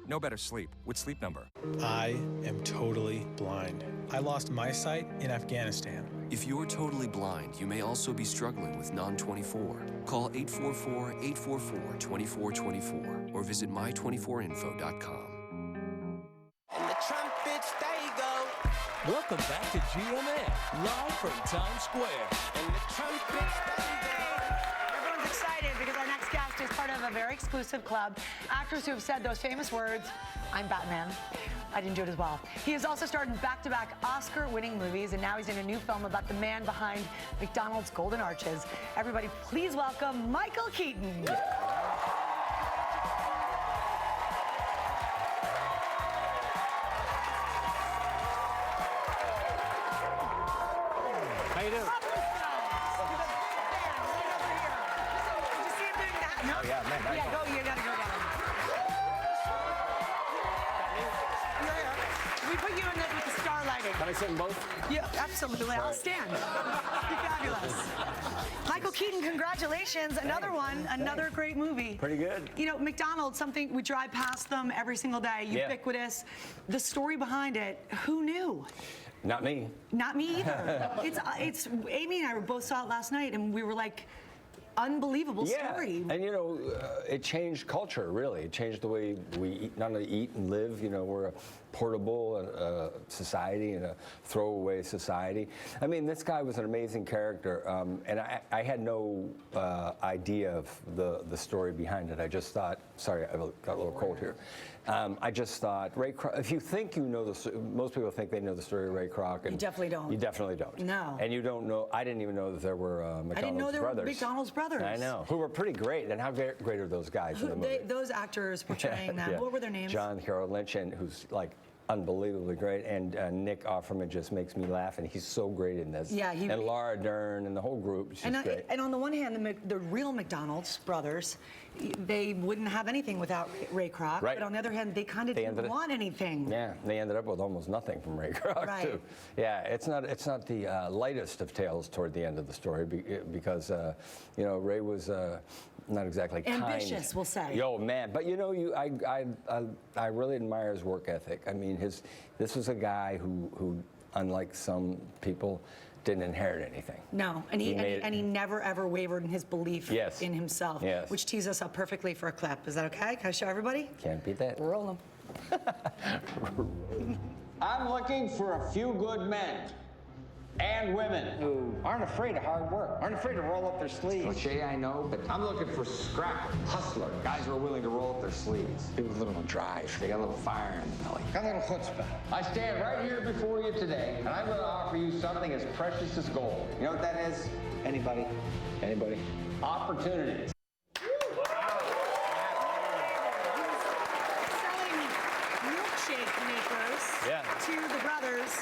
No better sleep with Sleep Number. I am totally blind. I lost my sight in Afghanistan. If you're totally blind, you may also be struggling with non-24. Call 844-844-2424 or visit my24info.com. And the trumpets, they go. Welcome back to GMA, live from Times Square. And the trumpets, they go. Everyone's excited because our next guest is part of a very exclusive club. Actors who have said those famous words, "I'm Batman." I didn't do it as well. He has also starred in back-to-back Oscar-winning movies, and now he's in a new film about the man behind McDonald's Golden Arches. Everybody, please welcome Michael Keaton. How you doing? No? Oh, yeah, man. Yeah, go, you gotta go down. We put you in with the star lighting. Can I sit in both? Yeah, absolutely. I'll stand. You're fabulous. Michael Keaton, congratulations. Another one, another great movie. Pretty good. You know, McDonald's, something, we drive past them every single day, ubiquitous. The story behind it, who knew? Not me. Not me either. It's Amy and I both saw it last night, and we were like, unbelievable story. And you know, it changed culture, really. It changed the way we eat, not only eat and live. You know, we're a portable society and a throwaway society. I mean, this guy was an amazing character, and I had no idea of the story behind it. I just thought, sorry, I got a little cold here. I just thought, Ray Kroc, if you think you know most people think they know the story of Ray Kroc. And you definitely don't. You definitely don't. No. And you don't know, I didn't even know that there were McDonald's brothers. I didn't know there were McDonald's brothers. I know, who were pretty great. And how great are those guys in the movie? Those actors portraying them. Yeah. What were their names? John Carroll Lynch, and who's like unbelievably great, and Nick Offerman just makes me laugh, and he's so great in this. Yeah, and Laura Dern and the whole group. She's great. And on the one hand, the real McDonald's brothers, they wouldn't have anything without Ray Kroc. Right. But on the other hand, they kind of didn't want anything. Yeah, they ended up with almost nothing from Ray Kroc too. Yeah, it's not the lightest of tales toward the end of the story because you know, Ray was not exactly ambitious, we'll say. Yo, man, but you know, I really admire his work ethic. I mean, this was a guy who, unlike some people, didn't inherit anything. No, and he never ever wavered in his belief in himself, which tees us up perfectly for a clip. Is that okay? Can I show everybody? Can't beat that. Roll them. I'm looking for a few good men and women who aren't afraid of hard work, aren't afraid to roll up their sleeves. Cliche, I know, but I'm looking for scrapper, hustler, guys who are willing to roll up their sleeves. People with a little drive. They got a little fire in the belly. Got a little chutzpah. I stand right here before you today, and I'm going to offer you something as precious as gold. You know what that is? Anybody? Anybody? Opportunity. Selling milkshake makers to the brothers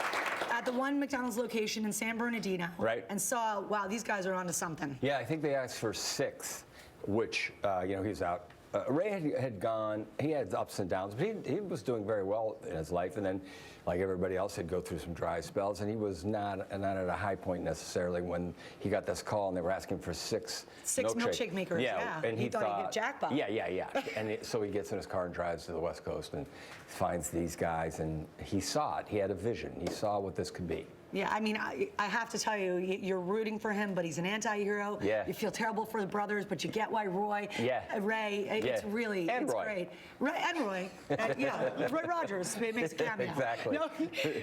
at the one McDonald's location in San Bernardino, and saw, wow, these guys are onto something. Yeah, I think they asked for 6, which, you know, he's out. Ray had gone, he had ups and downs, but he was doing very well in his life, and then, like everybody else, he'd go through some dry spells, and he was not at a high point necessarily when he got this call, and they were asking for 6 milkshake makers, and he thought he'd get jackpot. Yeah. And so he gets in his car and drives to the West Coast and finds these guys, and he saw it. He had a vision. He saw what this could be. Yeah, I mean, I have to tell you, you're rooting for him, but he's an anti-hero. Yeah. You feel terrible for the brothers, but you get why Ray, it's really, and it's Roy. great. Roy, Roy Rogers makes a cameo. Exactly.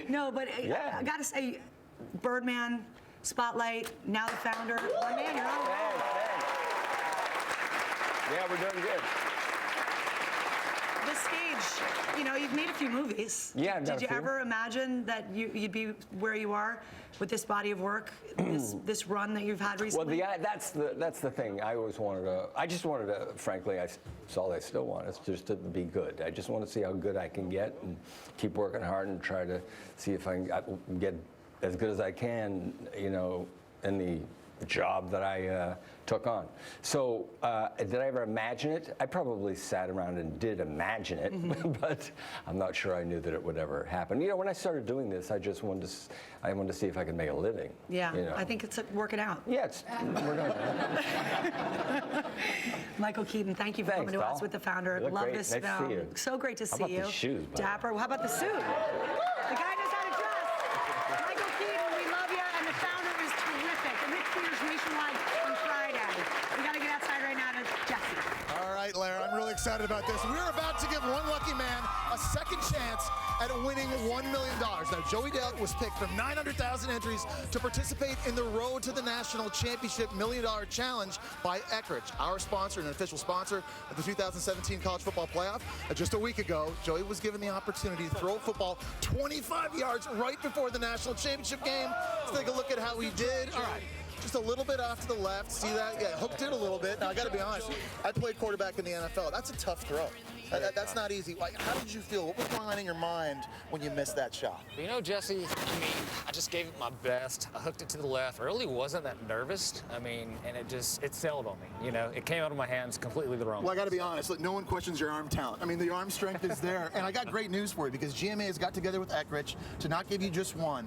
No, but I gotta say, Birdman, Spotlight, now the founder. My man, you're on the roll. Yeah, we're doing good. This stage, you know, you've made a few movies. Yeah, I've done Did you a few. ever imagine that you'd be where you are with this body of work, this run that you've had recently? Well, that's the thing. I always wanted to. I just wanted to. Frankly, it's all I still want. It's just to be good. I just want to see how good I can get and keep working hard and try to see if I can get as good as I can. You know, in the job that I took on. So did I ever imagine it? I probably sat around and did imagine it, but I'm not sure I knew that it would ever happen. You know, when I started doing this, I just wanted to see if I could make a living. Yeah, you know? I think it's working out. Yeah, it's working out. Michael Keaton, thank you for coming to us with the founder. You look Love great. this Nice to film. see you. So great to see How about you. the shoes, by the way? Dapper. How about the suit? The guy knows how to dress. Michael Keaton, we love you, and the founder is terrific. The Nick Theaters nationwide on Friday. We got to get outside right now to Jesse. All right, Lara, I'm really excited about this. We're about to give one lucky man a second chance at winning $1 million. Now, Joey Dale was picked from 900,000 entries to participate in the Road to the National Championship $1 Million Challenge by Eckrich, our sponsor and an official sponsor of the 2017 College Football Playoff. Just a week ago, Joey was given the opportunity to throw a football 25 yards right before the national championship game. Let's take a look at how he did. All right. Just a little bit off to the left. See that? Yeah, hooked it a little bit. Now, I got to be honest. I played quarterback in the NFL. That's a tough throw. That's not easy. Like, how did you feel? What was going on in your mind when you missed that shot? You know, Jesse, I mean, I just gave it my best. I hooked it to the left. I really wasn't that nervous. I mean, and it sailed on me. You know, it came out of my hands completely the wrong way. Well, I got to be honest. Look, no one questions your arm talent. I mean, the arm strength is there. And I got great news for you because GMA has got together with Eckrich to not give you just one,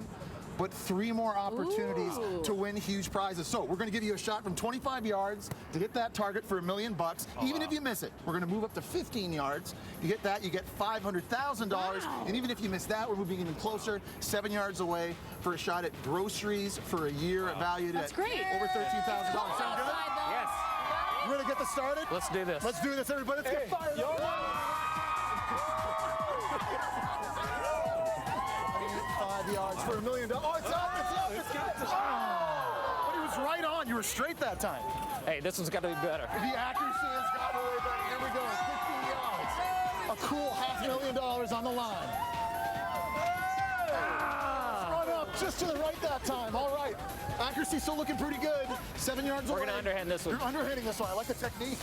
but 3 more opportunities to win huge prizes. So we're going to give you a shot from 25 yards to hit that target for $1 million. Even if you miss it, we're going to move up to 15 yards. You get that, you get $500,000. And even if you miss that, we're moving even closer, 7 yards away for a shot at groceries for a year valued at over $13,000. Sound good? Yes. You ready to get this started? Let's do this. Let's do this, everybody. Let's get fired up. 5 yards for $1 million. Oh, it's up, it's up. Oh, he was right on. You were straight that time. Hey, this one's got to be better. The accuracy has gotten way better. Here we go, 15 yards. A cool $500,000 on the line. Run up just to the right that time. All right. Accuracy still looking pretty good. 7 yards away. We're going to underhand this one. You're underhanding this one. I like the technique.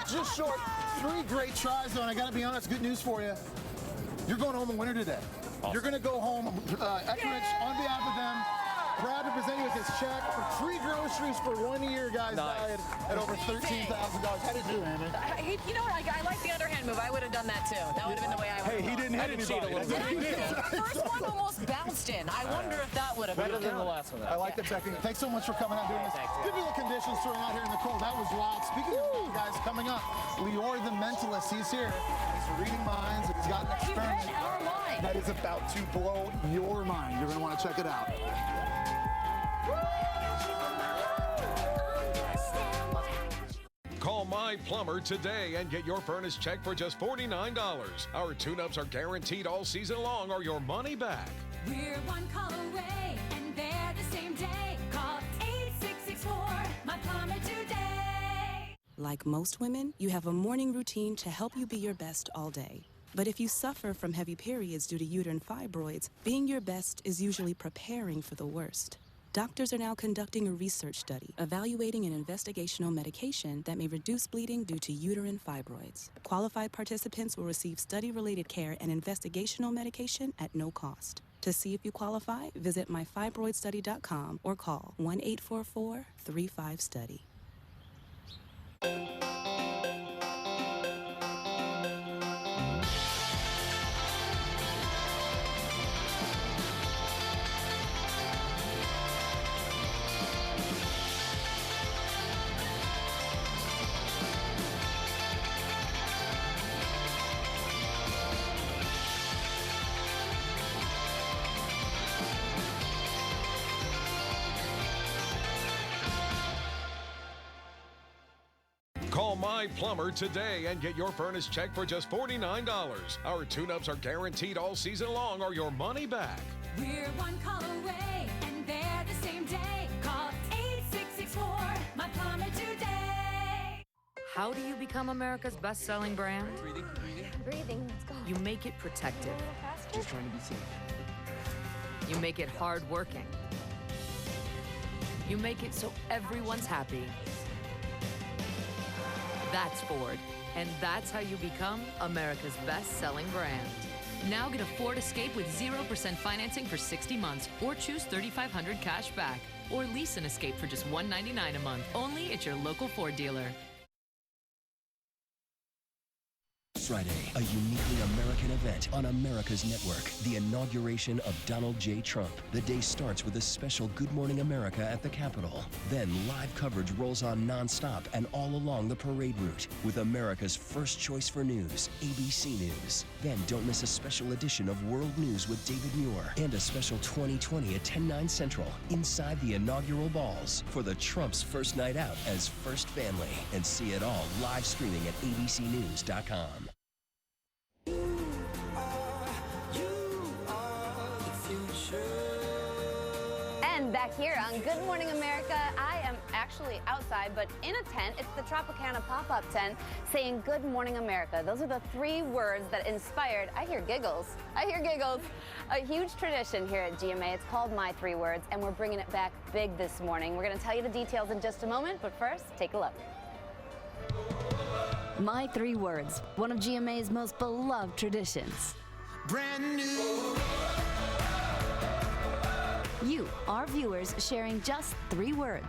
Just short. 3 great tries, though, and I got to be honest, good news for you. You're going home a winner today. Awesome. You're going to go home, Eckrich, on behalf of them, proud to present you with this check for free groceries for 1 year, guys. Died at over $13,000. How did you do, Amy? You know what? I like the underhand move. I would have done that too. That would have been the way I would have. Hey, he didn't hit anybody. The first one almost bounced in. I wonder if that would have been better than the last one. I like the technique. Thanks so much for coming out and doing this. Give me the conditions for out here in the cold. That was wild. Speaking of wild, guys, coming up, Lior the Mentalist. He's here. He's reading minds, and he's got an experiment that is about to blow your mind. You're going to want to check it out. Call My Plumber today and get your furnace checked for just $49. Our tune-ups are guaranteed all season long or your money back. We're one call away and they're the same day. Call 8664 My Plumber today. Like most women, you have a morning routine to help you be your best all day. But if you suffer from heavy periods due to uterine fibroids, being your best is usually preparing for the worst. Doctors are now conducting a research study evaluating an investigational medication that may reduce bleeding due to uterine fibroids. Qualified participants will receive study-related care and investigational medication at no cost. To see if you qualify, visit myfibroidstudy.com or call 1-844-35-STUDY. Call My Plumber today and get your furnace checked for just $49. Our tune-ups are guaranteed all season long or your money back. We're one call away and they're the same day. Call 8664 My Plumber today. How do you become America's best-selling brand? Breathing, let's go. You make it protected. Just trying to be safe. You make it hard-working. You make it so everyone's happy. That's Ford, and that's how you become America's best-selling brand. Now get a Ford Escape with 0% financing for 60 months, or choose $3,500 cash back, or lease an Escape for just $199 a month, only at your local Ford dealer. Friday, a uniquely American event on America's network, the inauguration of Donald J. Trump. The day starts with a special Good Morning America at the Capitol. Then live coverage rolls on nonstop and all along the parade route with America's first choice for news, ABC News. Then don't miss a special edition of World News with David Muir and a special 2020 at 10/9 Central inside the inaugural balls for the Trump's first night out as First Family. And see it all live streaming at abcnews.com. And back here on Good Morning America, I am actually outside, but in a tent. It's the Tropicana pop-up tent saying Good Morning America. Those are the 3 words that inspired, I hear giggles, a huge tradition here at GMA. It's called My 3 Words, and we're bringing it back big this morning. We're going to tell you the details in just a moment, but first, take a look. My 3 Words, one of GMA's most beloved traditions. Brand new. You, our viewers, sharing just 3 words.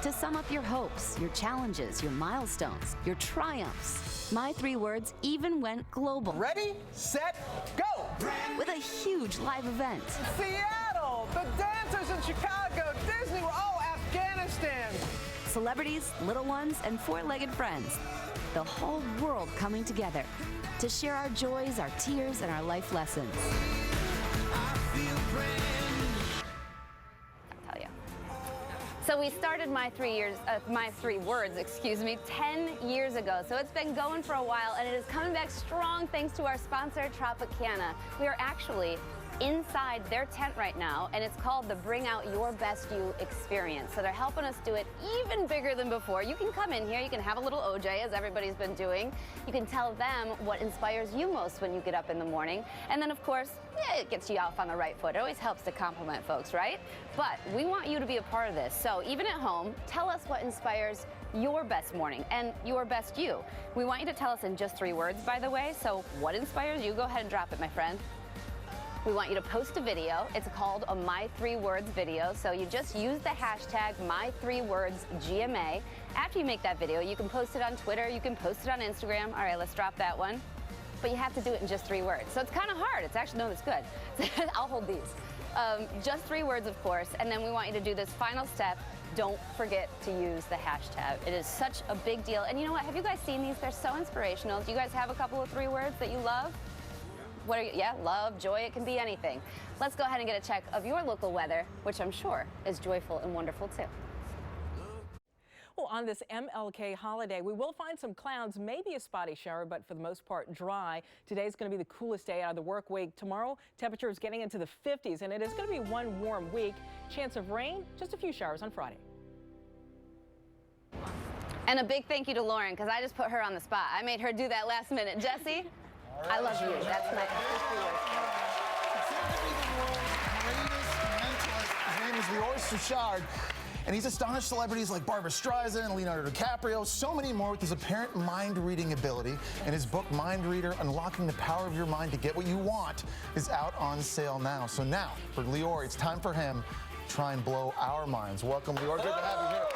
To sum up your hopes, your challenges, your milestones, your triumphs. My 3 Words even went global. Ready, set, go! With a huge live event. Seattle, the dancers in Chicago, Disney, oh, Afghanistan. Celebrities, little ones, and 4-legged friends. The whole world coming together to share our joys, our tears, and our life lessons. I'll tell you. So we started My 3 Words, 10 years ago. So it's been going for a while, and it is coming back strong thanks to our sponsor, Tropicana. We are actually inside their tent right now, and it's called the Bring Out Your Best You experience. So they're helping us do it even bigger than before. You can come in here, you can have a little OJ, as everybody's been doing. You can tell them what inspires you most when you get up in the morning. And then, of course, yeah, it gets you off on the right foot. It always helps to compliment folks, right? But we want you to be a part of this. So even at home, tell us what inspires your best morning and your best you. We want you to tell us in just 3 words, by the way. So what inspires you? Go ahead and drop it, my friend. We want you to post a video. It's called a My 3 Words video. So you just use the hashtag My3WordsGMA. After you make that video, you can post it on Twitter, you can post it on Instagram. All right, let's drop that one. But you have to do it in just 3 words. So it's kind of hard. It's actually, no, that's good. I'll hold these. Just 3 words, of course. And then we want you to do this final step. Don't forget to use the hashtag. It is such a big deal. And you know what? Have you guys seen these? They're so inspirational. Do you guys have a couple of 3 words that you love? What are you, yeah, love, joy, it can be anything. Let's go ahead and get a check of your local weather, which I'm sure is joyful and wonderful too. Well, on this MLK holiday, we will find some clouds, maybe a spotty shower, but for the most part dry. Today's going to be the coolest day out of the work week. Tomorrow, temperatures getting into the 50s, and it is going to be one warm week. Chance of rain, just a few showers on Friday. And a big thank you to Lauren, because I just put her on the spot. I made her do that last minute. Jesse? Right. I love you. That's my first 3 words. His name is Leroy Souchard, and he's astonished celebrities like Barbra Streisand, Leonardo DiCaprio, so many more with his apparent mind-reading ability. And his book, Mind Reader, Unlocking the Power of Your Mind to Get What You Want, is out on sale now. So now, for Leroy, it's time for him to try and blow our minds. Welcome, Leroy. Good to have you here.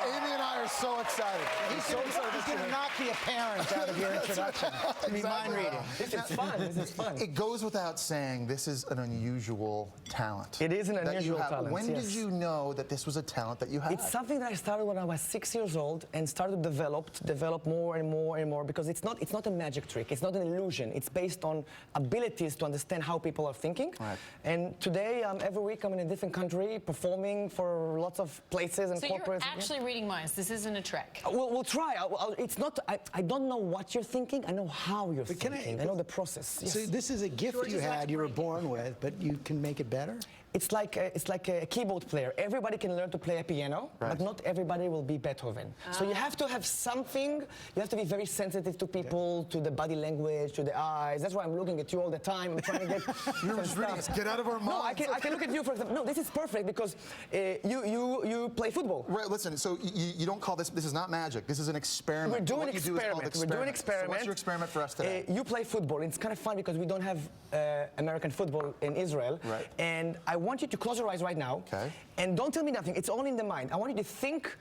Amy and I are so excited. He's going to knock the apparent out of your introduction to be mind reading. This is fun. This is fun. It goes without saying, this is an unusual talent. It is an unusual talent. When did you know that this was a talent that you had? It's something that I started when I was 6 years old and started to develop more and more and more, because it's not a magic trick. It's not an illusion. It's based on abilities to understand how people are thinking. Right. And today, every week, I'm in a different country performing for lots of places and corporates. So you're actually reading minds. This isn't a trick. We'll try. It's not. I don't know what you're thinking. I know how you're thinking. I know the process. So this is a gift you had, you were born with, but you can make it better? it's like a keyboard player. Everybody can learn to play a piano, but not everybody will be Beethoven. So you have to have something. You have to be very sensitive to people, to the body language, to the eyes. That's why I'm looking at you all the time. I'm trying to get. You're just reading us. Get out of our minds. No, I can look at you, for example. No, this is perfect because you play football. Right. Listen. So you don't call this. This is not magic. This is an experiment. We're doing an experiment. We're doing experiment. So what's your experiment for us today? You play football. It's kind of fun because we don't have American football in Israel. Right. And I want you to close your eyes right now. Okay. And don't tell me nothing. It's all in the mind. I want you to think.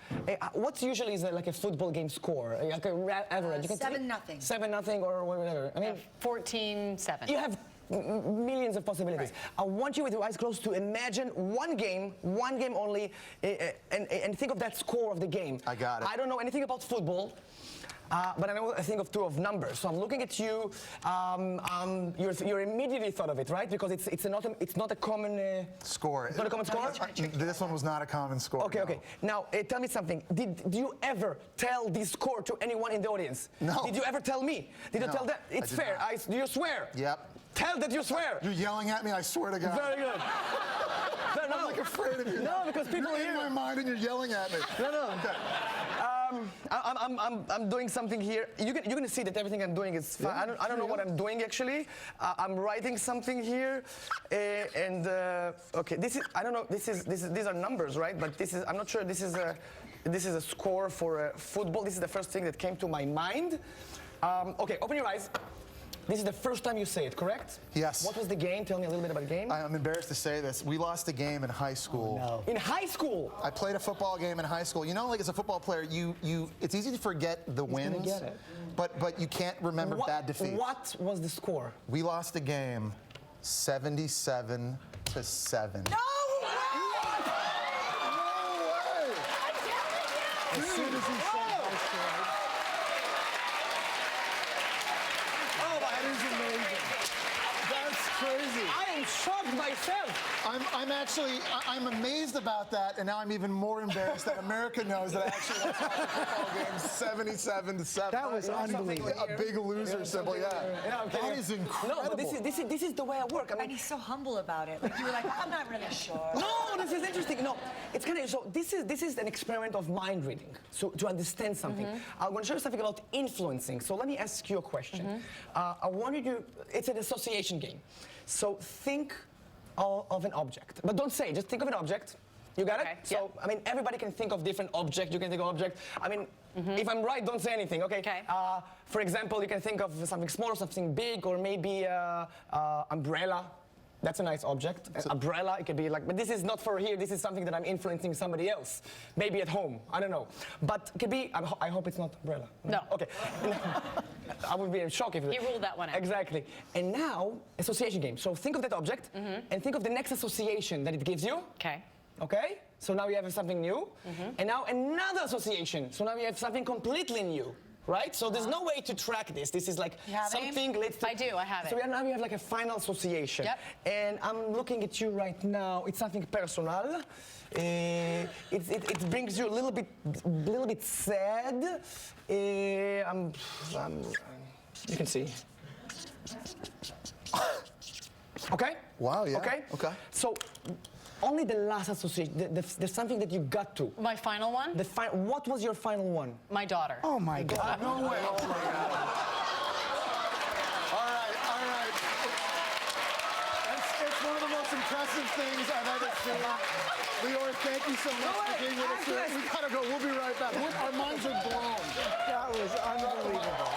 What's usually like a football game score? Like a average. 7-0. 7-0 or whatever. I mean, 14-7. You have millions of possibilities. I want you with your eyes closed to imagine one game only, and think of that score of the game. I got it. I don't know anything about football. But I know a thing of two of numbers. So I'm looking at you. You're immediately thought of it, right? Because it's not a common score. It's not a common score. This one was not a common score. Okay, no. okay. Now tell me something. Did you ever tell this score to anyone in the audience? No. Did you ever tell me? Did you tell them? It's fair. Do you swear? Yep. Tell that you swear. You're yelling at me. I swear to God. Very good. I'm like afraid of you. No, because people you're in my mind and you're yelling at me. No. Okay. I'm doing something here. You're gonna see that everything I'm doing is fine. I don't know what I'm doing actually. I'm writing something here, and okay. I don't know. These are numbers, right? But I'm not sure. This is a score for football. This is the first thing that came to my mind. Okay, open your eyes. This is the first time you say it, correct? Yes. What was the game? Tell me a little bit about the game. I'm embarrassed to say this. We lost a game in high school. Oh, no. In high school? I played a football game in high school. You know, like as a football player, it's easy to forget the wins, get it. but you can't remember bad defeats. What was the score? We lost the game 77-7. No! As soon as he said high school. Oh, that is amazing. That's crazy. I am shocked myself. I'm amazed about that, and now I'm even more embarrassed that America knows that I actually lost a football game 77-7. That was unbelievable. A big loser symbol, yeah. That is incredible. No, but this is the way I work. I mean, And he's so humble about it. Like you were like, I'm not really sure. No, this is interesting. No, it's kind of so. This is an experiment of mind reading. So to understand something, I'm going to show you something about influencing. So let me ask you a question. I wanted you. It's an association game. So think of an object, but don't say. Just think of an object. You got it? So I mean, everybody can think of different objects. You can think of objects. I mean, if I'm right, don't say anything. Okay. For example, you can think of something small, something big, or maybe umbrella. That's a nice object. Umbrella, it could be like, but this is not for here. This is something that I'm influencing somebody else. Maybe at home. I don't know. But it could be, I hope it's not umbrella. No. Okay. I would be in shock if He ruled that one out. Exactly. And now, association game. So think of that object and think of the next association that it gives you. Okay. Okay? So now you have something new. And now another association. So now you have something completely new. Right? So there's no way to track this. This is like something. I do. I have it. So now we have like a final association. Yep. And I'm looking at you right now. It's something personal. It brings you a little bit sad. You can see. Okay? Wow, yeah. Okay? Okay. So only the last association. There's something that you got to. My final one? What was your final one? My daughter. Oh my God. No way. Oh my God. All right. It's one of the most impressive things I've ever seen. Leora, thank you so much for being with us here. We gotta go. We'll be right back. Our minds are blown. That was unbelievable.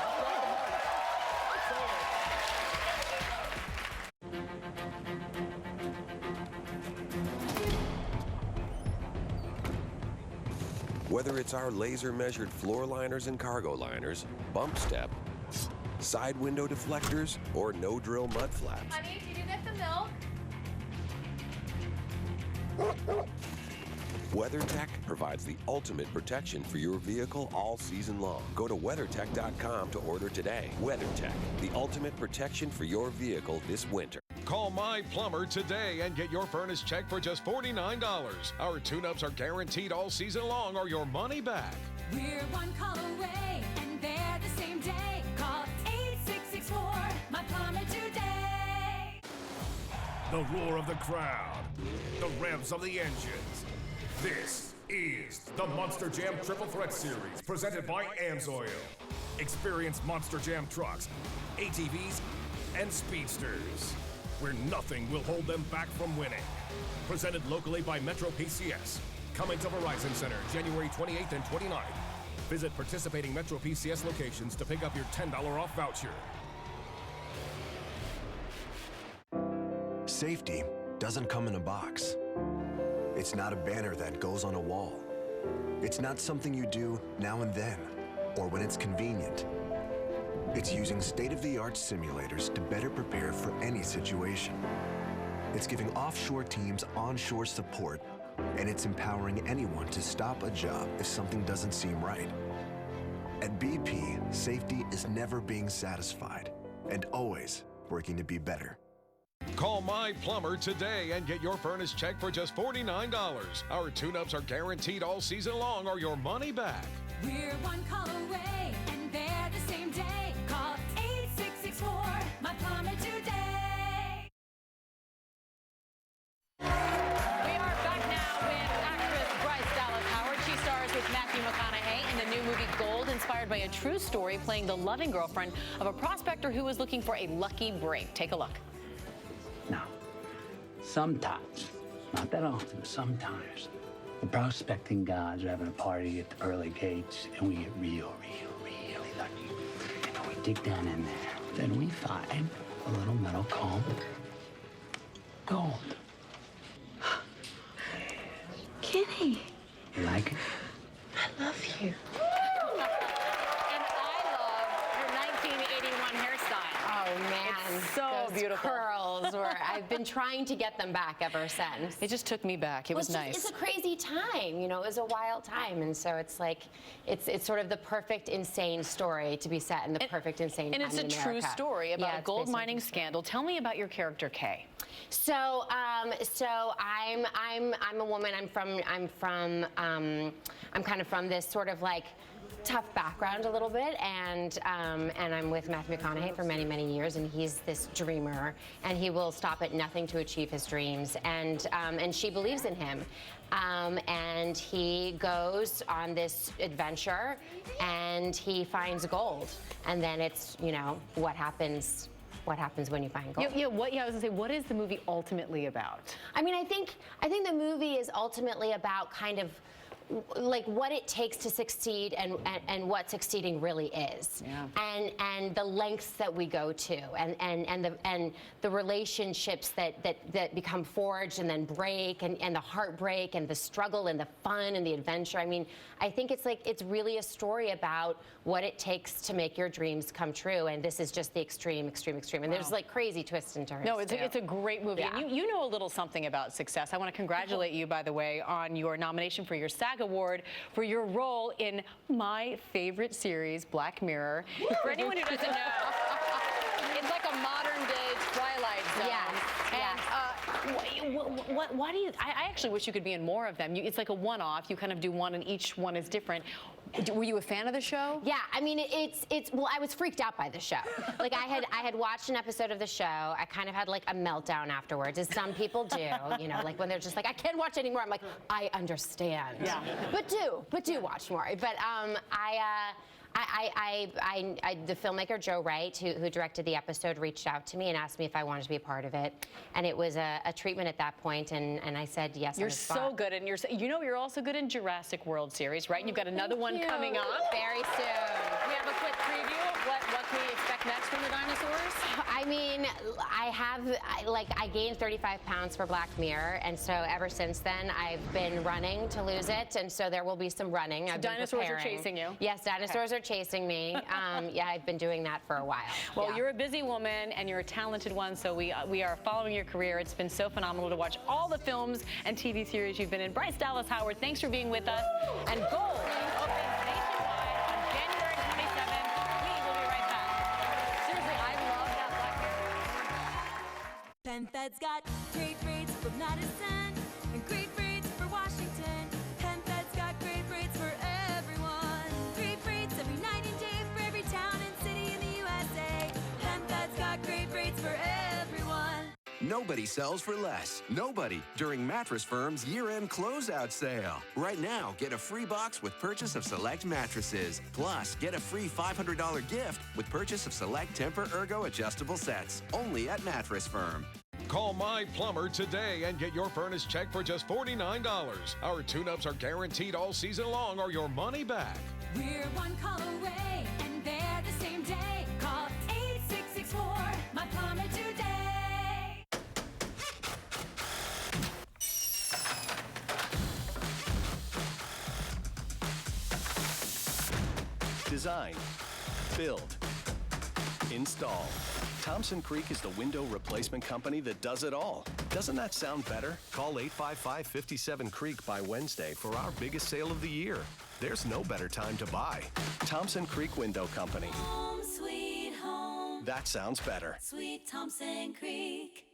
Whether it's our laser-measured floor liners and cargo liners, bump step, side window deflectors, or no-drill mud flaps. Honey, did you get the milk? WeatherTech provides the ultimate protection for your vehicle all season long. Go to WeatherTech.com to order today. WeatherTech, the ultimate protection for your vehicle this winter. Call My Plumber today and get your furnace checked for just $49. Our tune-ups are guaranteed all season long or your money back. We're one call away, and they're the same day. Call 8664, My Plumber today. The roar of the crowd, the revs of the engines. This is the Monster Jam Triple Threat Series, presented by AMSOIL. Experience Monster Jam trucks, ATVs, and speedsters, where nothing will hold them back from winning. Presented locally by Metro PCS. Coming to Verizon Center, January 28th and 29th. Visit participating Metro PCS locations to pick up your $10 off voucher. Safety doesn't come in a box. It's not a banner that goes on a wall. It's not something you do now and then, or when it's convenient. It's using state-of-the-art simulators to better prepare for any situation. It's giving offshore teams onshore support, and it's empowering anyone to stop a job if something doesn't seem right. At BP, safety is never being satisfied and always working to be better. Call My Plumber today and get your furnace checked for just $49. Our tune-ups are guaranteed all season long or your money back. We're one call away, and they're the same day. Call 8664, My Plumber today. We are back now with actress Bryce Dallas Howard. She stars with Matthew McConaughey in the new movie Gold, inspired by a true story, playing the loving girlfriend of a prospector who was looking for a lucky break. Take a look. Now, sometimes, not that often, sometimes, the prospecting gods are having a party at the pearly gates, and we get really lucky. And we dig down in there. Then we find a little metal called gold. Kitty, You like it? I love you. And I love your 1981 hairstyle. Oh man, It's so those beautiful. curls were. I've been trying to get them back ever since. It just took me back. It was nice. It's a crazy time, you know. It was a wild time, and so it's like, it's sort of the perfect insane story to be set in the perfect insane time And it's in a true America. story about Yeah, a it's gold based on mining scandal. Tell me about your character, Kay. So, I'm a woman. I'm kind of from this sort of like tough background a little bit, and I'm with Matthew McConaughey for many years, and he's this dreamer, and he will stop at nothing to achieve his dreams, and she believes in him, and he goes on this adventure, and he finds gold, and then it's, you know, what happens when you find gold. I was gonna say, what is the movie ultimately about? I mean, I think the movie is ultimately about kind of like what it takes to succeed and what succeeding really is, and the lengths that we go to, and the relationships that become forged and then break, and the heartbreak and the struggle and the fun and the adventure. I mean, I think it's really a story about what it takes to make your dreams come true, and this is just the extreme. And there's like crazy twists and turns. No, it's a great movie. Yeah. And you know a little something about success. I want to congratulate you, by the way, on your nomination for your SAG Award for your role in my favorite series, Black Mirror. For anyone who doesn't know, it's like a modern-day Twilight Zone. And why do you? I actually wish you could be in more of them. It's like a one-off. You kind of do one, and each one is different. Were you a fan of the show? Yeah, I mean, well, I was freaked out by the show. Like, I had watched an episode of the show. I kind of had like a meltdown afterwards, as some people do, you know, like when they're just like, I can't watch anymore. I'm like, I understand. Yeah. But do watch more. But the filmmaker Joe Wright, who directed the episode, reached out to me and asked me if I wanted to be a part of it, and it was a treatment at that point, and I said yes. You're so good, and you're also good in Jurassic World series, right? And you've got another one coming up very soon. We have a quick preview of what can we expect next from the dinosaurs? I mean, I gained 35 pounds for Black Mirror, and so ever since then I've been running to lose it, and so there will be some running. So dinosaurs are chasing you? Yes, dinosaurs are chasing me. Yeah, I've been doing that for a while. Well, you're a busy woman and you're a talented one, so we are following your career. It's been so phenomenal to watch all the films and TV series you've been in. Bryce Dallas Howard, thanks for being with us. And Gold opens nationwide on January 27th. We will be right back. Seriously, I love that Black Mirror. PenFed's got great rates for Madison and great rates for Washington. PenFed's got great rates for everyone. Great rates every night and day for every town and city in the USA. PenFed's got great rates for everyone. Nobody sells for less. Nobody during Mattress Firm's year-end closeout sale. Right now, get a free box with purchase of select mattresses. Plus, get a free $500 gift with purchase of select Tempur-Ergo adjustable sets. Only at Mattress Firm. Call My Plumber today and get your furnace checked for just $49. Our tune-ups are guaranteed all season long or your money back. We're one call away, and they're the same day. Call 8664, My Plumber today. Design, build, install. Thompson Creek is the window replacement company that does it all. Doesn't that sound better? Call 855-57-CREEK by Wednesday for our biggest sale of the year. There's no better time to buy. Thompson Creek Window Company. Home sweet home. That sounds better. Sweet Thompson Creek.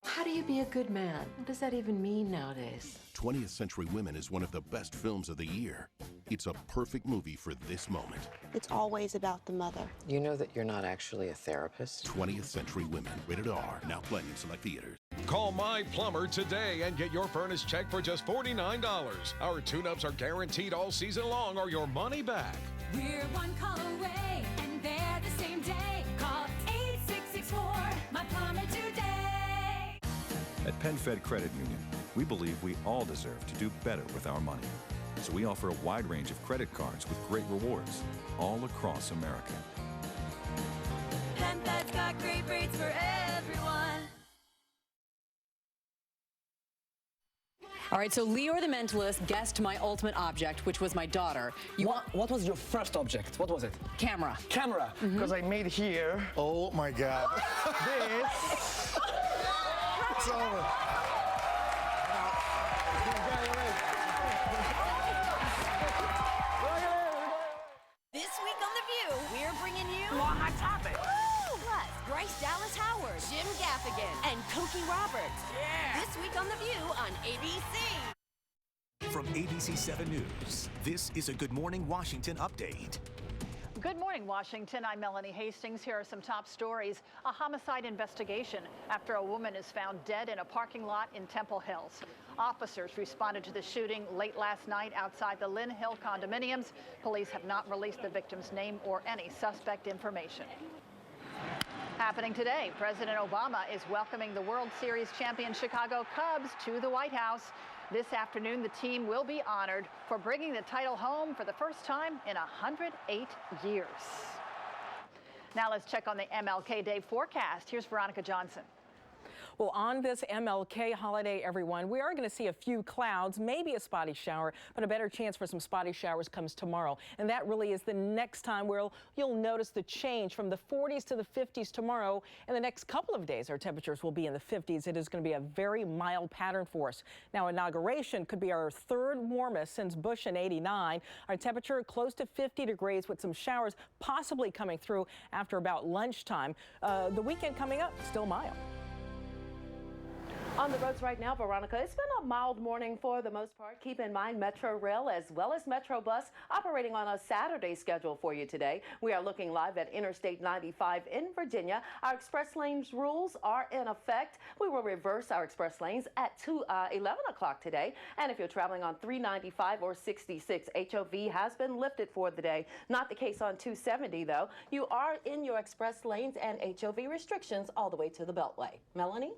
How do you be a good man? What does that even mean nowadays? 20th Century Women is one of the best films of the year. It's a perfect movie for this moment. It's always about the mother. You know that you're not actually a therapist? 20th Century Women, rated R, now playing in select theaters. Call My Plumber today and get your furnace checked for just $49. Our tune-ups are guaranteed all season long or your money back. We're one call away, and they're the same day. Call 8664, My Plumber today. At PenFed Credit Union, we believe we all deserve to do better with our money. So we offer a wide range of credit cards with great rewards all across America. PenFed's got great rates for everyone. All right, so Leo the Mentalist guessed my ultimate object, which was my daughter. What was your first object? What was it? Camera. Camera. Because I made here. Oh my God. This. It's over. This week on The View, we're bringing you On Hot Topic. Plus Bryce Dallas Howard, Jim Gaffigan, and Cokie Roberts. Yeah. This week on The View on ABC. From ABC 7 News, this is a Good Morning Washington update. Good morning, Washington. I'm Melanie Hastings. Here are some top stories. A homicide investigation after a woman is found dead in a parking lot in Temple Hills. Officers responded to the shooting late last night outside the Lynn Hill condominiums. Police have not released the victim's name or any suspect information. Happening today, President Obama is welcoming the World Series champion Chicago Cubs to the White House. This afternoon, the team will be honored for bringing the title home for the first time in 108 years. Now let's check on the MLK Day forecast. Here's Veronica Johnson. Well, on this MLK holiday, everyone, we are going to see a few clouds, maybe a spotty shower, but a better chance for some spotty showers comes tomorrow. And that really is the next time where you'll notice the change from the 40s to the 50s tomorrow. In the next couple of days, our temperatures will be in the 50s. It is going to be a very mild pattern for us. Now, inauguration could be our third warmest since Bush in '89. Our temperature close to 50 degrees with some showers possibly coming through after about lunchtime. The weekend coming up, still mild. On the roads right now, Veronica, it's been a mild morning for the most part. Keep in mind Metro Rail as well as Metro Bus operating on a Saturday schedule for you today. We are looking live at Interstate 95 in Virginia. Our express lanes rules are in effect. We will reverse our express lanes at 11 o'clock today. And if you're traveling on 395 or 66, HOV has been lifted for the day. Not the case on 270, though. You are in your express lanes and HOV restrictions all the way to the Beltway. Melanie?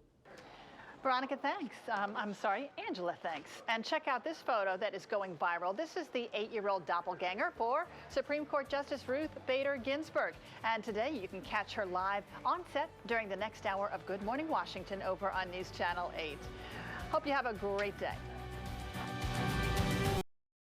Veronica, thanks. Angela, thanks. And check out this photo that is going viral. This is the 8-year-old doppelganger for Supreme Court Justice Ruth Bader Ginsburg. And today you can catch her live on set during the next hour of Good Morning Washington over on News Channel 8. Hope you have a great day.